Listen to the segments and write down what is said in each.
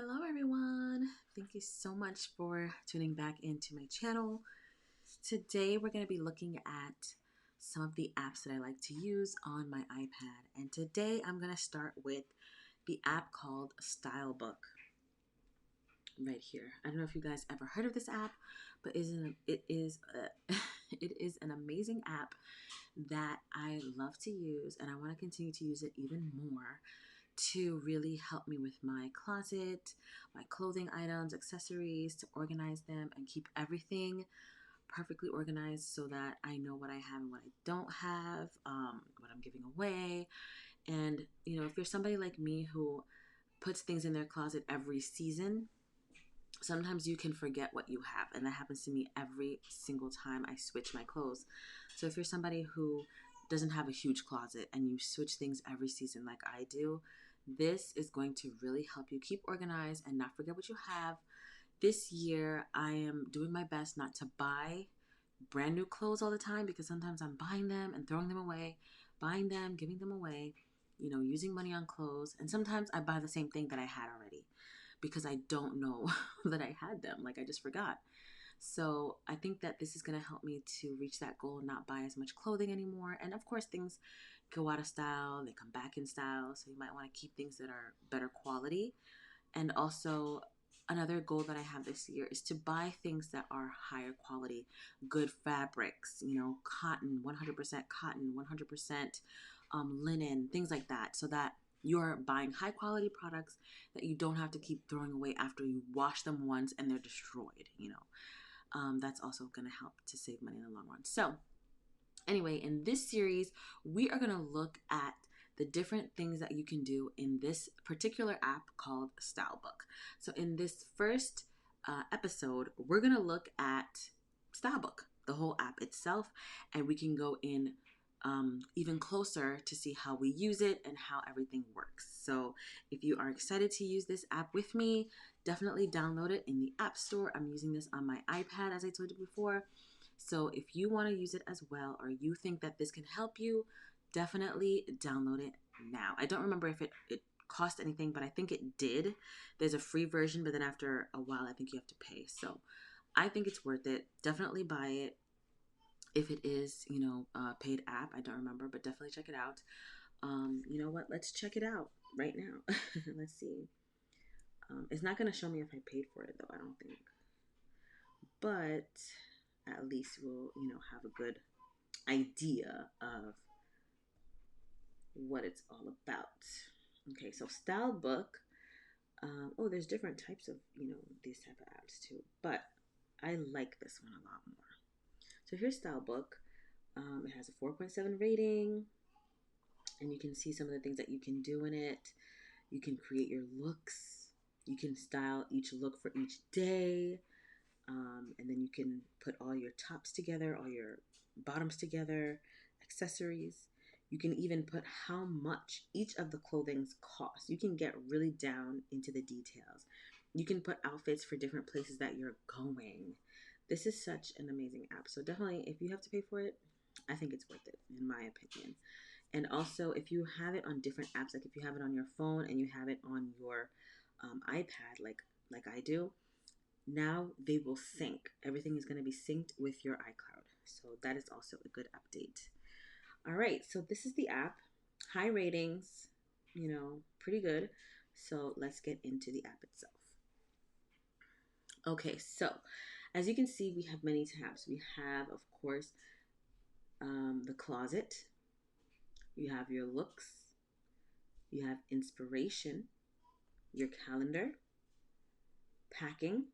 Hello everyone. Thank you so much for tuning back into my channel. Today we're going to be looking at some of the apps that I like to use on my iPad. And today I'm going to start with the app called Stylebook right here. I don't know if you guys ever heard of this app, but it is an amazing app that I love to use, and I want to continue to use it even more to really help me with my closet, my clothing items, accessories, to organize them and keep everything perfectly organized so that I know what I have and what I don't have, what I'm giving away. And, if you're somebody like me who puts things in their closet every season, sometimes you can forget what you have, and that happens to me every single time I switch my clothes. So if you're somebody who doesn't have a huge closet and you switch things every season like I do, this is going to really help you keep organized and not forget what you have. This year, I am doing my best not to buy brand new clothes all the time, because sometimes I'm buying them and throwing them away, buying them, giving them away, using money on clothes. And sometimes I buy the same thing that I had already because I don't know that I had them. Like, I just forgot. So I think that this is going to help me to reach that goal, not buy as much clothing anymore. And of course, things go out of style, they come back in style. So you might want to keep things that are better quality. And also, another goal that I have this year is to buy things that are higher quality, good fabrics, cotton, 100% cotton, 100% linen, things like that, so that you're buying high quality products that you don't have to keep throwing away after you wash them once and they're destroyed. That's also going to help to save money in the long run. So anyway, in this series, we are going to look at the different things that you can do in this particular app called Stylebook. So in this first episode, we're going to look at Stylebook, the whole app itself, and we can go in even closer to see how we use it and how everything works. So if you are excited to use this app with me, definitely download it in the App Store. I'm using this on my iPad, as I told you before. So if you want to use it as well, or you think that this can help you, definitely download it now. I don't remember if it cost anything, but I think it did. There's a free version, but then after a while, I think you have to pay. So I think it's worth it. Definitely buy it. If it is, a paid app, I don't remember, but definitely check it out. You know what? Let's check it out right now. Let's see. It's not going to show me if I paid for it, though, I don't think. But at least we'll, have a good idea of what it's all about. Okay, so Stylebook. There's different types of, these type of apps too. But I like this one a lot more. So here's Stylebook. It has a 4.7 rating, and you can see some of the things that you can do in it. You can create your looks. You can style each look for each day. And then you can put all your tops together, all your bottoms together, accessories. You can even put how much each of the clothings cost. You can get really down into the details. You can put outfits for different places that you're going. This is such an amazing app. So definitely, if you have to pay for it, I think it's worth it, in my opinion. And also, if you have it on different apps, like if you have it on your phone and you have it on your iPad, like I do, now they will sync. Everything is going to be synced with your iCloud. So that is also a good update. All right, so this is the app. High ratings, pretty good. So let's get into the app itself. Okay, so as you can see, we have many tabs. We have, of course, the closet. You have your looks. You have inspiration, your calendar, packing,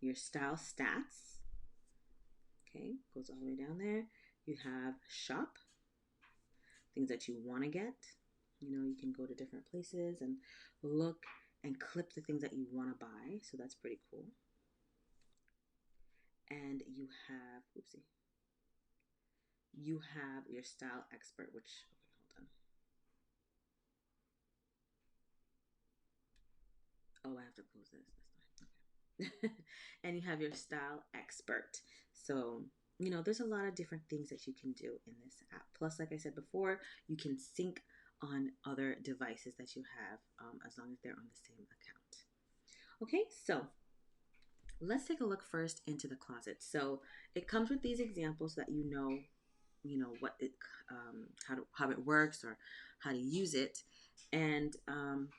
your style stats. Okay, goes all the way down there. You have shop, things that you want to get. You can go to different places and look and clip the things that you want to buy. So that's pretty cool. And you have, you have your style expert, which, okay, hold on. Oh, I have to close this. That's not, okay. And you have your style expert. So, there's a lot of different things that you can do in this app. Plus, like I said before, you can sync on other devices that you have, as long as they're on the same account. Okay, so let's take a look first into the closet. So it comes with these examples that what it how it works or how to use it. And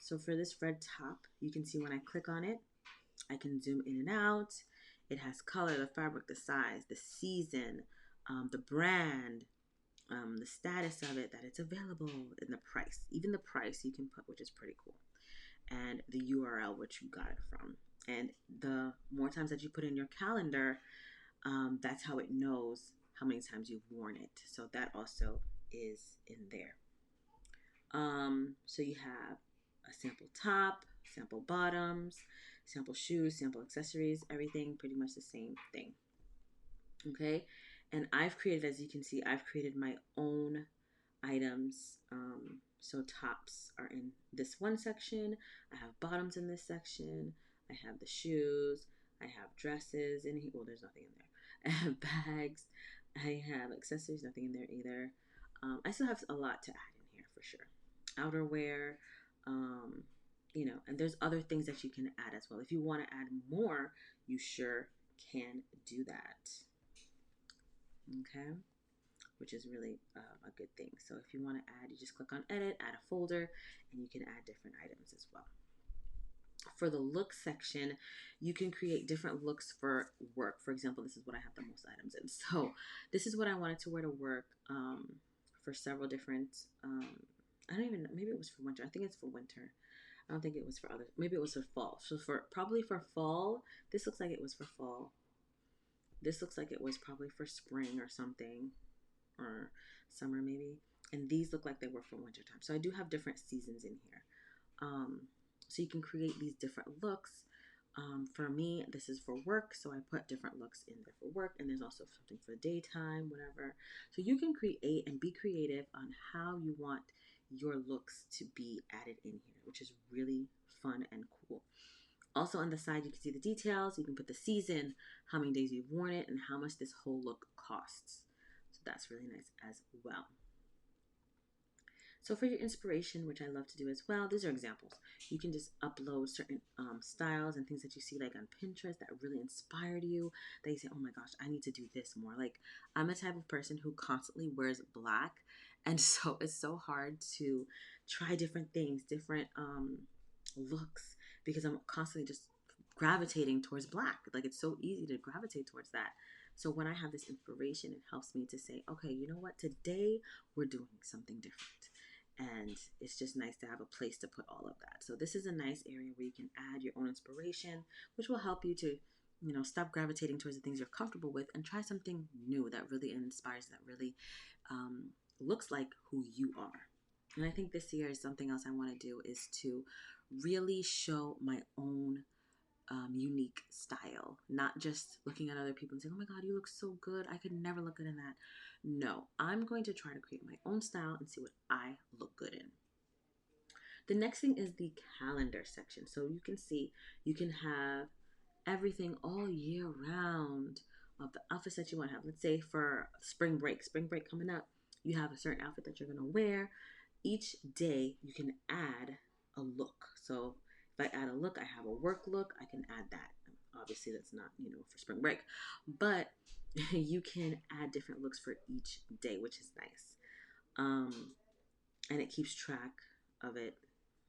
so for this red top, you can see when I click on it, I can zoom in and out. It has color, the fabric, the size, the season, the brand, the status of it, that it's available, and the price. Even the price you can put, which is pretty cool, and the URL which you got it from. And the more times that you put in your calendar, that's how it knows how many times you've worn it. So that also is in there. So you have a sample top, sample bottoms, sample shoes, sample accessories, everything pretty much the same thing. Okay, and I've created, as you can see, I've created my own items. So tops are in this one section. I have bottoms in this section. I have the shoes. I have dresses in here. Well, there's nothing in there. I have bags. I have accessories. Nothing in there either. I still have a lot to add in here for sure. Outerwear. Um, and there's other things that you can add as well. If you want to add more, you sure can do that. Okay, which is really a good thing. So if you want to add, you just click on edit, add a folder, and you can add different items as well. For the look section, you can create different looks for work. For example, this is what I have the most items in. So this is what I wanted to wear to work for several different, I don't even know, maybe it was for winter. I think it's for winter. I don't think it was for other, maybe it was for fall. So probably for fall, this looks like it was for fall. This looks like it was probably for spring or something, or summer maybe. And these look like they were for winter time. So I do have different seasons in here. So you can create these different looks. For me, this is for work, so I put different looks in there for work, and there's also something for daytime, whatever. So you can create and be creative on how you want your looks to be added in here, which is really fun and cool. Also on the side, you can see the details. You can put the season, how many days you've worn it, and how much this whole look costs. So that's really nice as well. So for your inspiration, which I love to do as well, these are examples. You can just upload certain styles and things that you see like on Pinterest that really inspired you. That you say, oh my gosh, I need to do this more. Like I'm the type of person who constantly wears black. And so it's so hard to try different things, different looks, because I'm constantly just gravitating towards black. Like it's so easy to gravitate towards that. So when I have this inspiration, it helps me to say, okay, you know what? Today we're doing something different. And it's just nice to have a place to put all of that. So this is a nice area where you can add your own inspiration, which will help you to, stop gravitating towards the things you're comfortable with and try something new that really inspires, that really looks like who you are. And I think this year is something else I want to do is to really show my own unique style, not just looking at other people and saying, oh my God, you look so good. I could never look good in that. No, I'm going to try to create my own style and see what I look good in. The next thing is the calendar section. So you can see, you can have everything all year round of the outfits that you want to have. Let's say for spring break coming up, you have a certain outfit that you're going to wear. Each day you can add a look. So if I add a look, I have a work look, I can add that. Obviously that's not, for spring break, but you can add different looks for each day, which is nice. And it keeps track of it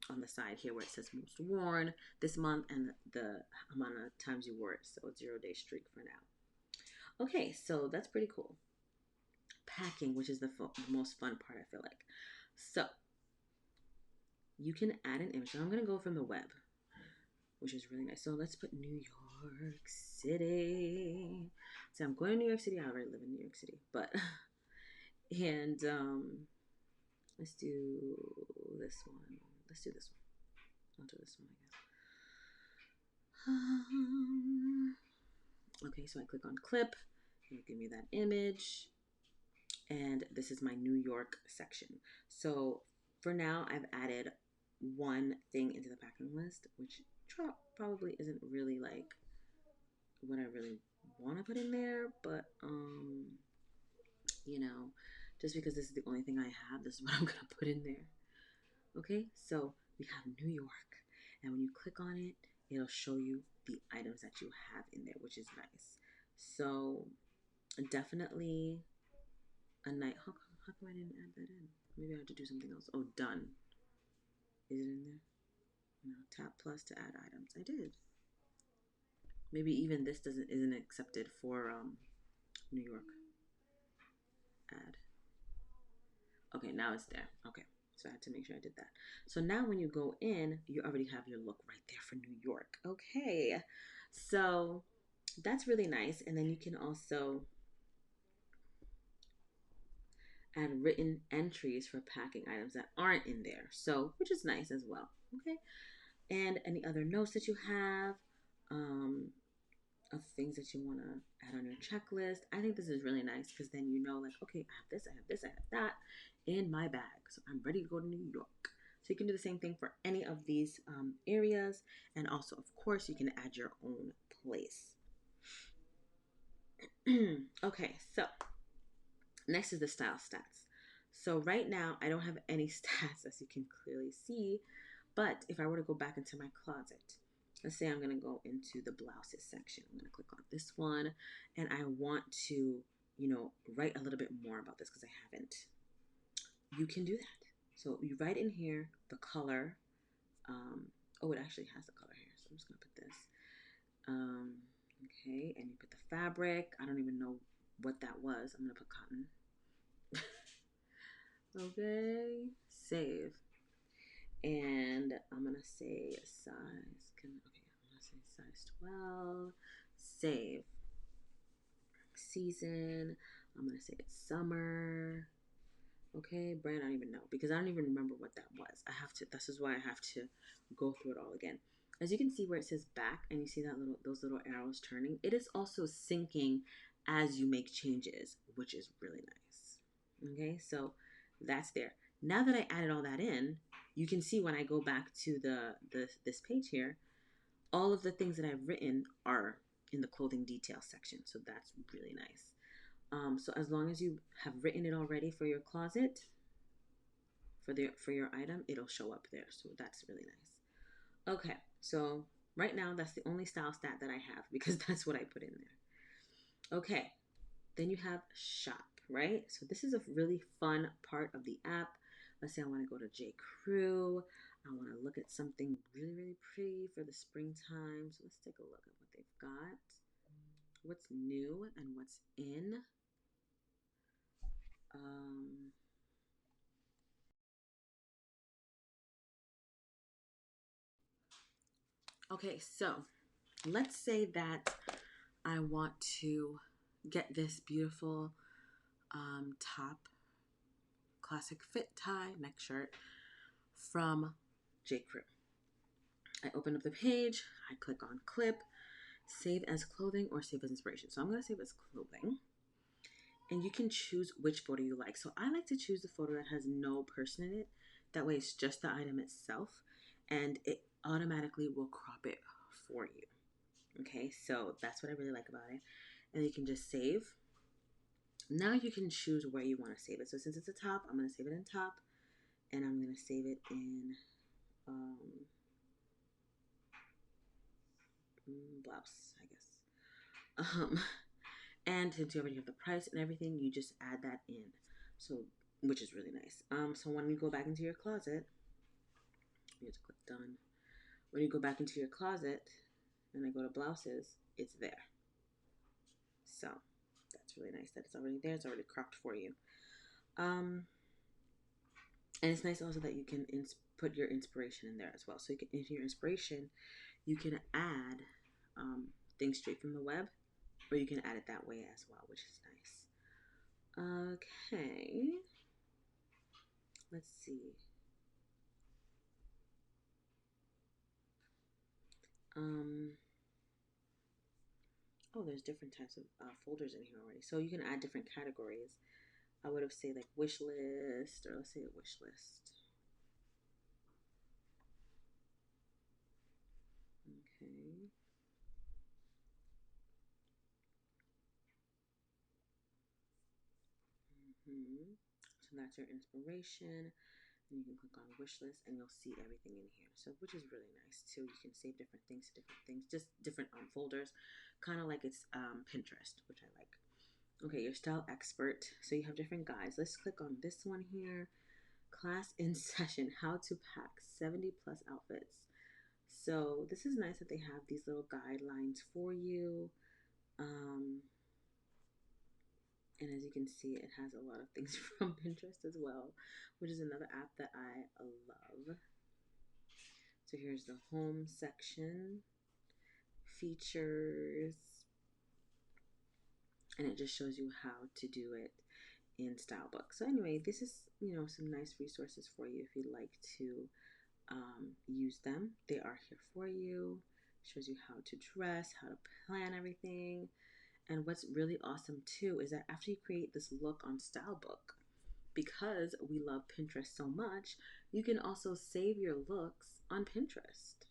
on the side here where it says most worn this month and the amount of times you wore it. So a 0-day streak for now. Okay, so that's pretty cool. Packing, which is the most fun part, I feel like. So you can add an image. So I'm going to go from the web, which is really nice. So let's put New York City. So I'm going to New York City. I already live in New York City, but and let's do this one. Let's do this one. I'll do this one, I guess. Okay, so I click on clip. It'll give me that image. And this is my New York section. So for now, I've added one thing into the packing list, which probably isn't really like what I really want to put in there, but just because this is the only thing I have, this is what I'm gonna put in there. Okay, so we have New York, and when you click on it, it'll show you the items that you have in there, which is nice. So definitely a night. How come I didn't add that in? Maybe I have to do something else. Oh, done. Is it in there? No. Tap plus to add items. I did. Maybe even this isn't accepted for New York. Add. Okay, now it's there. Okay, so I had to make sure I did that. So now when you go in, you already have your look right there for New York. Okay, so that's really nice. And then you can also add written entries for packing items that aren't in there. So, which is nice as well. Okay, and any other notes that you have, of things that you want to add on your checklist. I think this is really nice because then you know, like, okay, I have this, I have this, I have that in my bag. So I'm ready to go to New York. So you can do the same thing for any of these areas. And also, of course, you can add your own place. Okay, so next is the style stats. So right now, I don't have any stats, as you can clearly see. But if I were to go back into my closet, let's say I'm going to go into the blouses section. I'm going to click on this one, and I want to, write a little bit more about this because I haven't. You can do that. So you write in here the color. Oh, it actually has the color here. So I'm just going to put this. Okay, and you put the fabric. I don't even know what that was. I'm going to put cotton. Okay, save. And I'm going to say size. I'm going to say size 12. Save. Season. I'm going to say it's summer. Okay, brand, I don't even know because I don't even remember what that was. This is why I have to go through it all again. As you can see where it says back and you see those little arrows turning, it is also syncing as you make changes, which is really nice. Okay, so that's there. Now that I added all that in, you can see when I go back to this page here, all of the things that I've written are in the clothing detail section. So that's really nice. So as long as you have written it already for your closet, for your item, it'll show up there. So that's really nice. Okay, so right now that's the only style stat that I have because that's what I put in there. Okay, then you have shop, right? So this is a really fun part of the app. Let's say I want to go to J. Crew. I want to look at something really, really pretty for the springtime. So let's take a look at what they've got. What's new and what's in. Okay, so let's say that I want to get this beautiful top classic fit tie neck shirt from J. Crew. I open up the page, I click on clip, save as clothing or save as inspiration. So I'm going to save as clothing. And you can choose which photo you like. So I like to choose the photo that has no person in it. That way it's just the item itself and it automatically will crop it for you. Okay, so that's what I really like about it. And you can just save. Now you can choose where you want to save it. So since it's a top, I'm going to save it in top. And I'm going to save it in blouse, I guess. And since you already have the price and everything, you just add that in. So, which is really nice. So when you go back into your closet, you have to click done. When you go back into your closet and I go to blouses, it's there. So that's really nice that it's already there. It's already cropped for you. And it's nice also that you can put your inspiration in there as well. So you can, into your inspiration, you can add things straight from the web, or you can add it that way as well, which is nice. Okay. Let's see. Oh, there's different types of folders in here already. So you can add different categories. I would have said like wish list, or let's say a wish list. Okay. So that's your inspiration. And you can click on wish list and you'll see everything in here. So, which is really nice too. You can save different things to different things, just different folders, kind of like it's Pinterest, which I like. Okay, your style expert. So you have different guides. Let's click on this one here. Class in session, how to pack 70 plus outfits. So this is nice that they have these little guidelines for you. And as you can see, it has a lot of things from Pinterest as well, which is another app that I love. So here's the home section, features, and it just shows you how to do it in Stylebook. So anyway, this is, some nice resources for you if you'd like to use them. They are here for you. Shows you how to dress, how to plan everything. And what's really awesome too is that after you create this look on Stylebook, because we love Pinterest so much, you can also save your looks on Pinterest.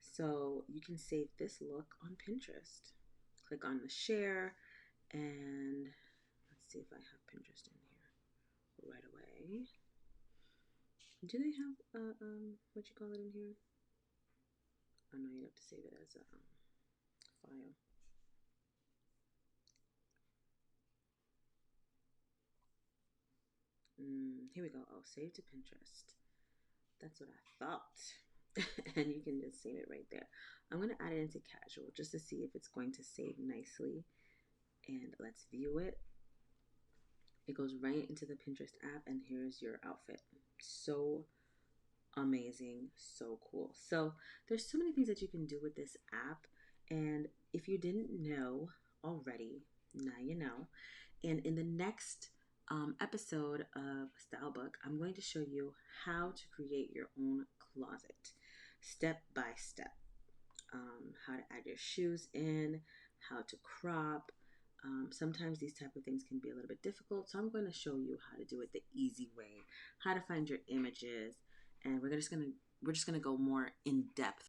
So you can save this look on Pinterest. Click on the share and let's see if I have Pinterest in here right away. Do they have what you call it in here? Oh no, you have to save it as a file. Here we go. Oh, save to Pinterest. That's what I thought. And you can just save it right there. I'm going to add it into casual just to see if it's going to save nicely. And let's view it. It goes right into the Pinterest app and here's your outfit. So amazing, so cool. So there's so many things that you can do with this app, and if you didn't know already, now you know. And in the next episode of Stylebook, I'm going to show you how to create your own closet step by step. How to add your shoes in, how to crop. Sometimes these type of things can be a little bit difficult, so I'm going to show you how to do it the easy way, how to find your images, and we're just gonna go more in depth